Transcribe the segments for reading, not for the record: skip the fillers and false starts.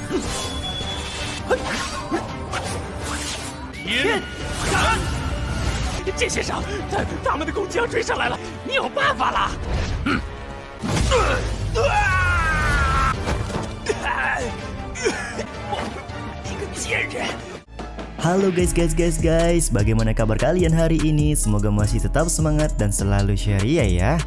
天斩！剑先生，他们的攻击要追上来了，你有办法了。你个贱人！ Halo guys, bagaimana kabar kalian hari ini? Semoga masih tetap semangat dan selalu ceria ya.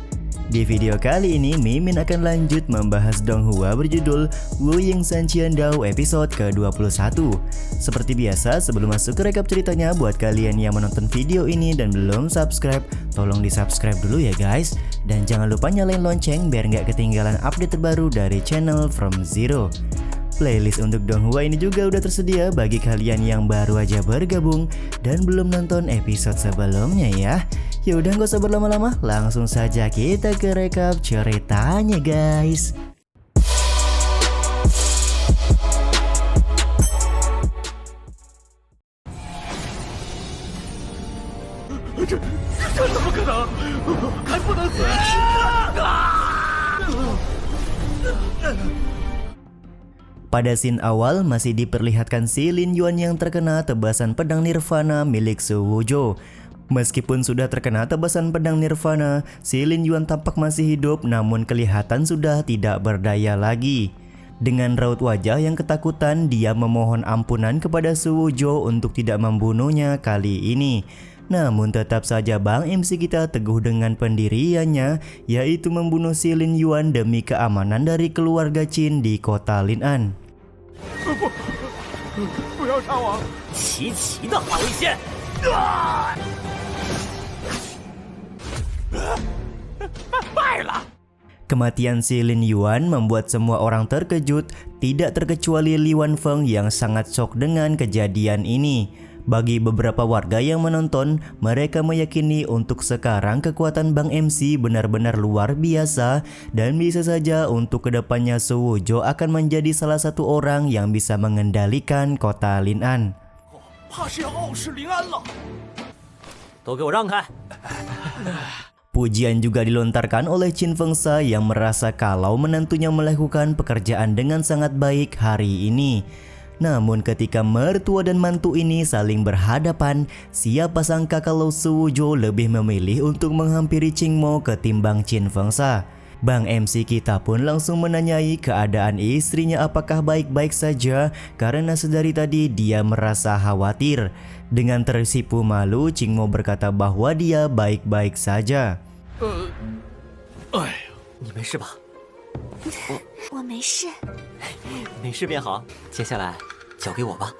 Di video kali ini, Mimin akan lanjut membahas Donghua berjudul Wu Ying San Qian Dao episode ke-21. Seperti biasa, sebelum masuk ke rekap ceritanya, buat kalian yang menonton video ini dan belum subscribe, tolong di subscribe dulu ya guys. Dan jangan lupa nyalain lonceng biar nggak ketinggalan update terbaru dari channel From Zero. Playlist untuk Donghua ini juga udah tersedia bagi kalian yang baru aja bergabung dan belum nonton episode sebelumnya ya. Ya udah gak usah berlama-lama, langsung saja kita ke rekap ceritanya guys. Pada scene awal masih diperlihatkan si Lin Yuan yang terkena tebasan pedang Nirvana milik Su Wuzhou. Meskipun sudah terkena tebasan pedang Nirvana, si Lin Yuan tampak masih hidup namun kelihatan sudah tidak berdaya lagi. Dengan raut wajah yang ketakutan, dia memohon ampunan kepada Su Wuzhou untuk tidak membunuhnya kali ini. Namun tetap saja Bang MC kita teguh dengan pendiriannya, yaitu membunuh si Lin Yuan demi keamanan dari keluarga Qin di kota Lin'an. 不要杀我！齐齐的好危险！ Kematian si Lin Yuan membuat semua orang terkejut, tidak terkecuali Li Wanfeng yang sangat shock dengan kejadian ini. Bagi beberapa warga yang menonton, mereka meyakini untuk sekarang kekuatan Bang MC benar-benar luar biasa dan bisa saja untuk kedepannya Su Wuzhou akan menjadi salah satu orang yang bisa mengendalikan kota Lin'an. Pujian juga dilontarkan oleh Qin Fengsha yang merasa kalau menantunya melakukan pekerjaan dengan sangat baik hari ini. Namun ketika mertua dan mantu ini saling berhadapan, siapa sangka kalau Su Wuzhou lebih memilih untuk menghampiri Qing Mo ketimbang Qin Fengsha. Bang MC kita pun langsung menanyai keadaan istrinya apakah baik-baik saja karena sedari tadi dia merasa khawatir. Dengan tersipu malu, Qing Mo berkata bahwa dia baik-baik saja. 你没事吧？我没事。没事便好，接下来交给我吧。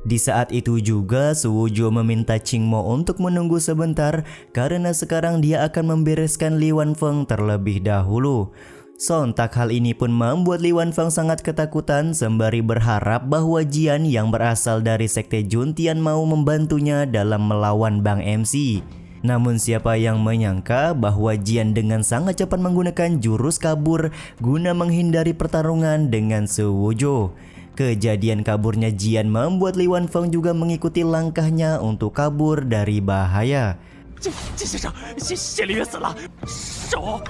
Di saat itu juga Su Wuzhou meminta Qing Mo untuk menunggu sebentar karena sekarang dia akan membereskan Li Wanfeng terlebih dahulu. Sontak hal ini pun membuat Li Wanfeng sangat ketakutan sembari berharap bahwa Jian yang berasal dari sekte Juntian mau membantunya dalam melawan Bang MC. Namun siapa yang menyangka bahwa Jian dengan sangat cepat menggunakan jurus kabur guna menghindari pertarungan dengan Su Wuzhou. Kejadian kaburnya Jian membuat Li Wanfeng juga mengikuti langkahnya untuk kabur dari bahaya. 剑先生，谢灵月死了，手，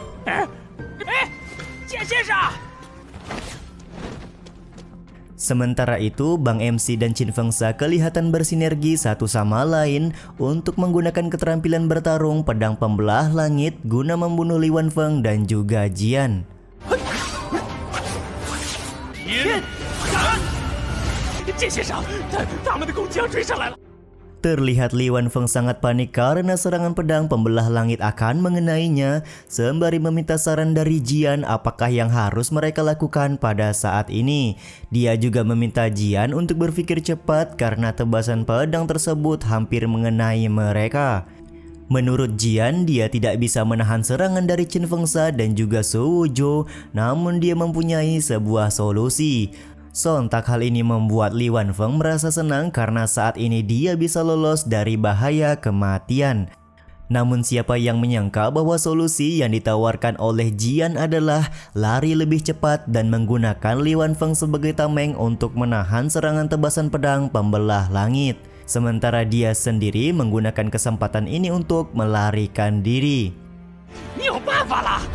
剑先生。 Sementara itu, Bang MC dan Qin Fengsha kelihatan bersinergi satu sama lain untuk menggunakan keterampilan bertarung pedang pembelah langit guna membunuh Li Wanfeng dan juga Jian. Terlihat Li Wanfeng sangat panik karena serangan pedang pembelah langit akan mengenainya, sembari meminta saran dari Jian apakah yang harus mereka lakukan pada saat ini. Dia juga meminta Jian untuk berpikir cepat karena tebasan pedang tersebut hampir mengenai mereka. Menurut Jian, dia tidak bisa menahan serangan dari Qin Fengsha dan juga Su Wuzhou, namun dia mempunyai sebuah solusi. Sontak hal ini membuat Li Wanfeng merasa senang karena saat ini dia bisa lolos dari bahaya kematian. Namun siapa yang menyangka bahwa solusi yang ditawarkan oleh Jian adalah lari lebih cepat dan menggunakan Li Wanfeng sebagai tameng untuk menahan serangan tebasan pedang pembelah langit. Sementara dia sendiri menggunakan kesempatan ini untuk melarikan diri. 你有办法了！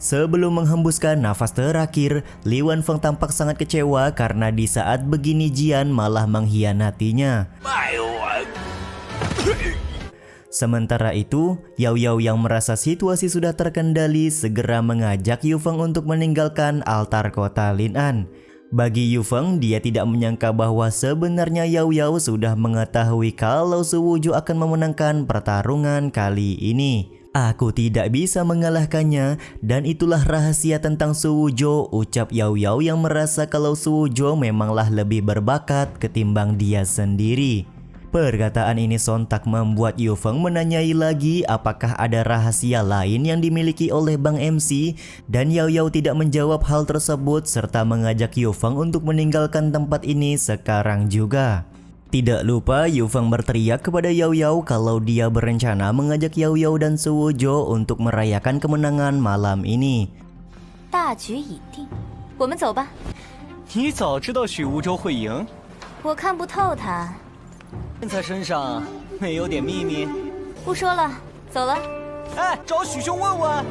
Sebelum menghembuskan nafas terakhir, Li Wanfeng tampak sangat kecewa karena di saat begini Jian malah mengkhianatinya. Sementara itu, Yao Yao yang merasa situasi sudah terkendali segera mengajak Yu Feng untuk meninggalkan altar kota Lin'an. Bagi Yu Feng, dia tidak menyangka bahwa sebenarnya Yao Yao sudah mengetahui kalau Su Wuzhou akan memenangkan pertarungan kali ini. Aku tidak bisa mengalahkannya dan itulah rahasia tentang Su Wuzhou, ucap Yao Yao yang merasa kalau Su Wuzhou memanglah lebih berbakat ketimbang dia sendiri. Perkataan ini sontak membuat Yu Feng menanyai lagi apakah ada rahasia lain yang dimiliki oleh Bang MC dan Yao Yao tidak menjawab hal tersebut serta mengajak Yu Feng untuk meninggalkan tempat ini sekarang juga. Tidak lupa Yu Feng berteriak kepada Yao Yao kalau dia berencana mengajak Yao Yao dan Su Wuzhou untuk merayakan kemenangan malam ini. 大局已定，我们走吧。你早知道许无舟会赢，我看不透他。现在身上没有点秘密？不说了，走了。哎，找许兄问问。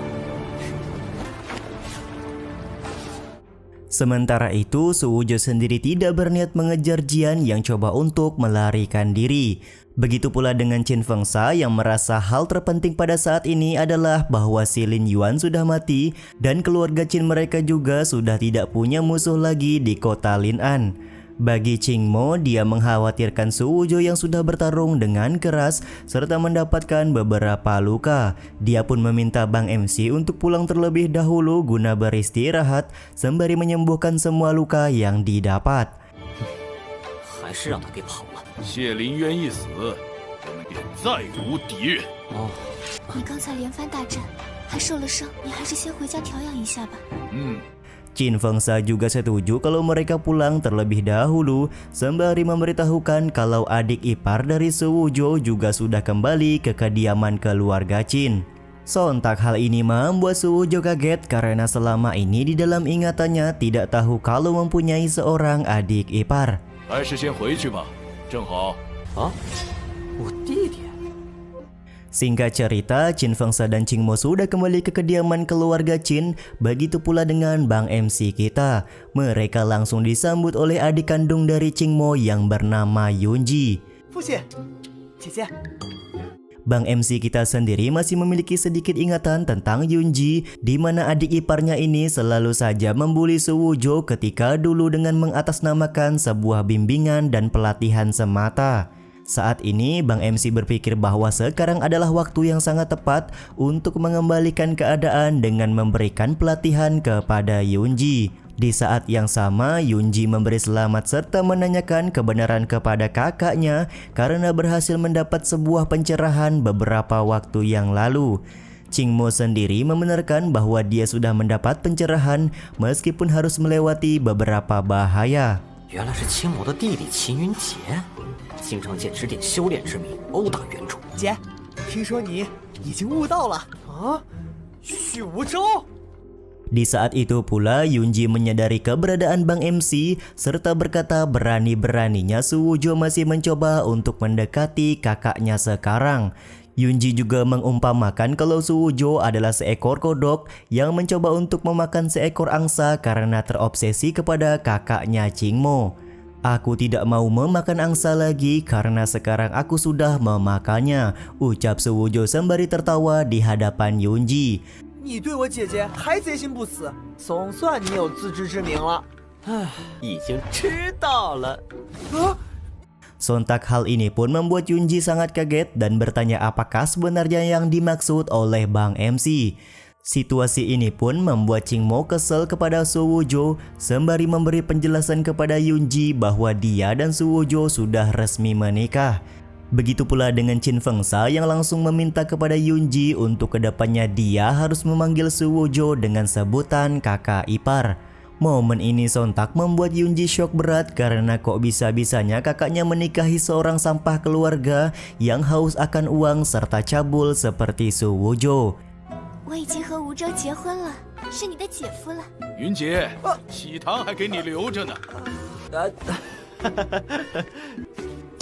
Sementara itu, Su Wuzhou sendiri tidak berniat mengejar Jian yang coba untuk melarikan diri. Begitu pula dengan Qin Fengsha yang merasa hal terpenting pada saat ini adalah bahwa si Lin Yuan sudah mati dan keluarga Qin mereka juga sudah tidak punya musuh lagi di kota Lin'an. Bagi Qing Mo, dia mengkhawatirkan Su Wuzhou yang sudah bertarung dengan keras serta mendapatkan beberapa luka. Dia pun meminta Bang MC untuk pulang terlebih dahulu guna beristirahat sembari menyembuhkan semua luka yang didapat. 还是让他给跑了。谢林渊一死，我们便再无敌人。哦，你刚才连番大战，还受了伤，你还是先回家调养一下吧。Qin Fengsha juga setuju kalau mereka pulang terlebih dahulu sembari memberitahukan kalau adik ipar dari Su Wuzhou juga sudah kembali ke kediaman keluarga Qin. Sontak hal ini membuat Su Wuzhou kaget karena selama ini di dalam ingatannya tidak tahu kalau mempunyai seorang adik ipar. 还是先回去吧，正好。啊，我弟弟。 Singkat cerita, Qin Fengsha dan Qing Mo sudah kembali ke kediaman keluarga Qin. Begitu pula dengan Bang MC kita. Mereka langsung disambut oleh adik kandung dari Qing Mo yang bernama Yunji. 父亲，姐姐， Bang MC kita sendiri masih memiliki sedikit ingatan tentang Yunji, di mana adik iparnya ini selalu saja membuli Su Wuzhou ketika dulu dengan mengatasnamakan sebuah bimbingan dan pelatihan semata. Saat ini Bang MC berpikir bahwa sekarang adalah waktu yang sangat tepat untuk mengembalikan keadaan dengan memberikan pelatihan kepada Yunji. Di saat yang sama, Yunji memberi selamat serta menanyakan kebenaran kepada kakaknya karena berhasil mendapat sebuah pencerahan beberapa waktu yang lalu. Qing Mo sendiri membenarkan bahwa dia sudah mendapat pencerahan meskipun harus melewati beberapa bahaya. 原来是青魔的弟弟秦云杰，经常借指点修炼之名殴打原主。姐，听说你已经悟道了啊？许无舟。 Di saat itu pula Yunji menyadari keberadaan Bang MC serta berkata berani-beraninya Su Wuzhou masih mencoba untuk mendekati kakaknya sekarang. Yunji juga mengumpamakan kalau Su Wuzhou adalah seekor kodok yang mencoba untuk memakan seekor angsa karena terobsesi kepada kakaknya Qing Mo. Aku tidak mau memakan angsa lagi karena sekarang aku sudah memakannya, ucap Su Wuzhou sembari tertawa di hadapan Yunji. 你对我姐姐还贼心不死，总算你有自知之明了。唉，已经知道了。 Sontak hal ini pun membuat Yunji sangat kaget dan bertanya apakah sebenarnya yang dimaksud oleh Bang MC. Situasi ini pun membuat Qing Mo kesal kepada Su Wuzhou sembari memberi penjelasan kepada Yunji bahwa dia dan Su Wuzhou sudah resmi menikah. Begitu pula dengan Qin Fengsha yang langsung meminta kepada Yunji untuk kedepannya dia harus memanggil Su Wuzhou dengan sebutan kakak ipar. Momen ini sontak membuat Yunji syok berat karena kok bisa-bisanya kakaknya menikahi seorang sampah keluarga yang haus akan uang serta cabul seperti Su Wuzhou. 我已经和吴舟结婚了，是你的姐夫了。云杰，喜糖还给你留着呢。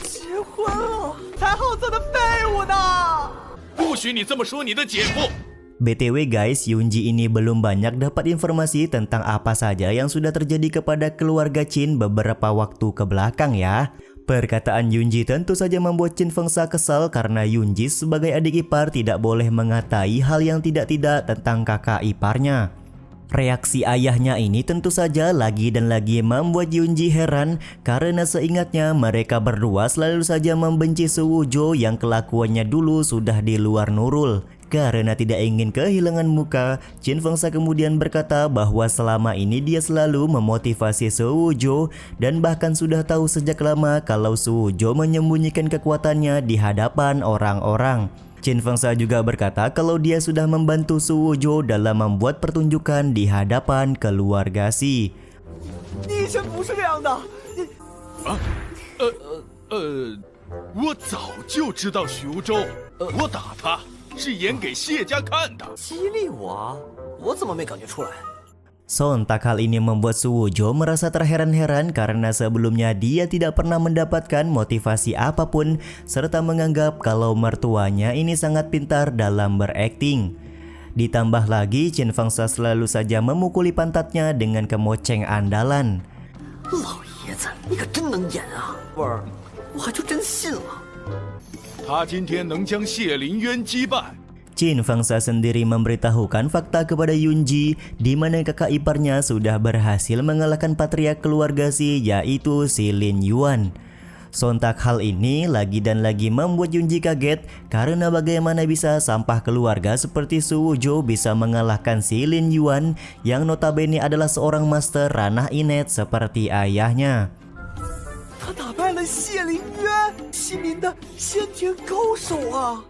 结婚了，还好色的废物呢！不许你这么说你的姐夫！ BTW guys, Yunji ini belum banyak dapat informasi tentang apa saja yang sudah terjadi kepada keluarga Qin beberapa waktu ke belakang ya. Perkataan Yunji tentu saja membuat Qin Fengsa kesal karena Yunji sebagai adik ipar tidak boleh mengatai hal yang tidak-tidak tentang kakak iparnya. Reaksi ayahnya ini tentu saja lagi dan lagi membuat Yunji heran karena seingatnya mereka berdua selalu saja membenci Su Wuzhou yang kelakuannya dulu sudah di luar nurul. Karena tidak ingin kehilangan muka, Qin Fengsa kemudian berkata bahwa selama ini dia selalu memotivasi Su Wuzhou dan bahkan sudah tahu sejak lama kalau Su Wuzhou menyembunyikan kekuatannya di hadapan orang-orang. Qin Fengsa juga berkata kalau dia sudah membantu Su Wuzhou dalam membuat pertunjukan di hadapan keluarga Xi. 你以前不是这样的。我早就知道许无洲，我打他是演给谢家看的。激励我？我怎么没感觉出来？ Sontak hal ini membuat Su Wuzhou merasa terheran-heran karena sebelumnya dia tidak pernah mendapatkan motivasi apapun serta menganggap kalau mertuanya ini sangat pintar dalam berakting. Ditambah lagi Qin Fengsa selalu saja memukuli pantatnya dengan kemoceng andalan. 老爷子，你可真能演啊！味儿，我还就真信了。他今天能将谢林渊击败。 Qin Fengsa sendiri memberitahukan fakta kepada Yunji di mana kakak iparnya sudah berhasil mengalahkan patriark keluarga Xi yaitu si Lin Yuan. Sontak hal ini lagi dan lagi membuat Yunji kaget karena bagaimana bisa sampah keluarga seperti Su Wuzhou bisa mengalahkan si Lin Yuan yang notabene adalah seorang master ranah inet seperti ayahnya. 他打败了谢灵渊，西林的先天高手啊！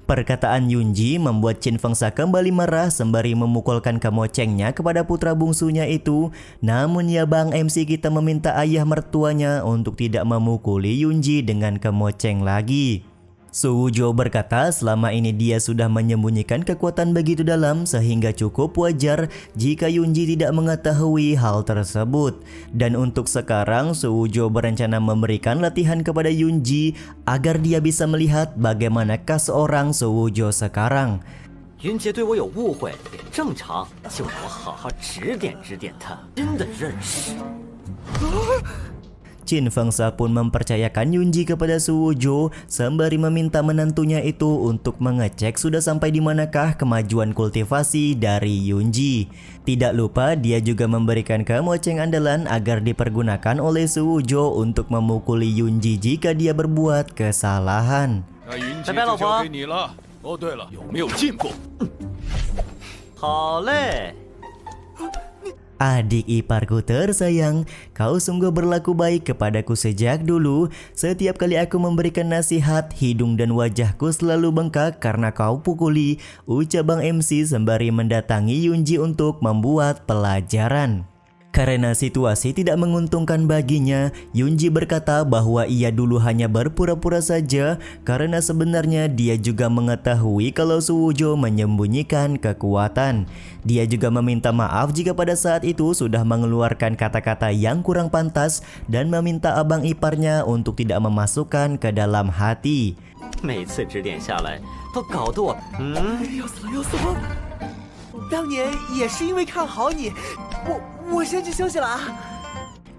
Perkataan Yunji membuat Qin Fengsa kembali marah sembari memukulkan kemocengnya kepada putra bungsunya itu. Namun ya Bang MC kita meminta ayah mertuanya untuk tidak memukuli Yunji dengan kemoceng lagi. Su Wuzhou berkata selama ini dia sudah menyembunyikan kekuatan begitu dalam sehingga cukup wajar jika Yunji tidak mengetahui hal tersebut. Dan untuk sekarang Su Wuzhou berencana memberikan latihan kepada Yunji agar dia bisa melihat bagaimanakah seorang Su Wuzhou sekarang. 云杰对我有误会也正常，就让我好好指点指点他，真的认识。 Qin Fengsa pun mempercayakan Yunji kepada Su Wuzhou sembari meminta menantunya itu untuk mengecek sudah sampai di manakah kemajuan kultivasi dari Yunji. Tidak lupa dia juga memberikan kemoceng andalan agar dipergunakan oleh Su Wuzhou untuk memukuli Yunji jika dia berbuat kesalahan. 那云杰就交给你了。哦，对了，有没有进步？好嘞。 Adik iparku tersayang, kau sungguh berlaku baik kepadaku sejak dulu. Setiap kali aku memberikan nasihat, hidung dan wajahku selalu bengkak karena kau pukuli, ucap Bang MC sembari mendatangi Yunji untuk membuat pelajaran. Karena situasi tidak menguntungkan baginya, Yunji berkata bahwa ia dulu hanya berpura-pura saja karena sebenarnya dia juga mengetahui kalau Su Wuzhou menyembunyikan kekuatan. Dia juga meminta maaf jika pada saat itu sudah mengeluarkan kata-kata yang kurang pantas dan meminta abang iparnya untuk tidak memasukkan ke dalam hati. 每次指点下来，都搞得我要死了要死了！当年也是因为看好你，我先去休息了啊。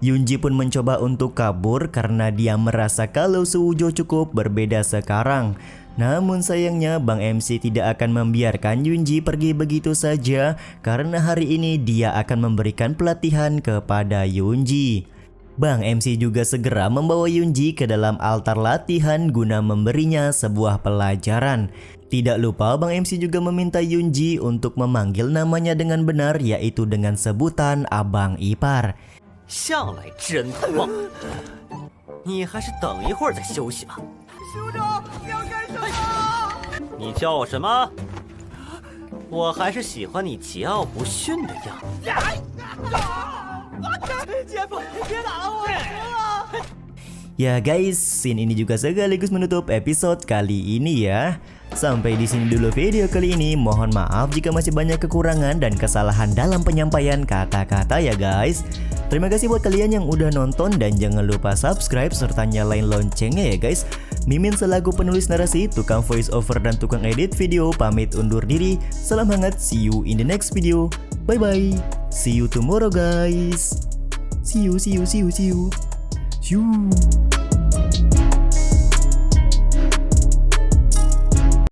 Yunji pun mencoba untuk kabur karena dia merasa kalau Su Wuzhou cukup berbeda sekarang. Namun sayangnya Bang MC tidak akan membiarkan Yunji pergi begitu saja karena hari ini dia akan memberikan pelatihan kepada Yunji. Bang MC juga segera membawa Yunji ke dalam altar latihan guna memberinya sebuah pelajaran. Tidak lupa Bang MC juga meminta Yunji untuk memanggil namanya dengan benar yaitu dengan sebutan Abang Ipar. 向来知恩图报，你还是等一会儿再休息吧。酋长，你要干什么？你叫我什么？我还是喜欢你桀骜不驯的样子。姐夫，别打了我，行了。 Ya guys, scene ini juga sekaligus menutup episode kali ini ya. Sampai di sini dulu video kali ini. Mohon maaf jika masih banyak kekurangan dan kesalahan dalam penyampaian kata-kata ya guys. Terima kasih buat kalian yang udah nonton dan jangan lupa subscribe serta nyalain loncengnya ya guys. Mimin selaku penulis narasi, tukang voice over dan tukang edit video pamit undur diri. Salam hangat, see you in the next video. Bye bye. See you tomorrow guys. See you.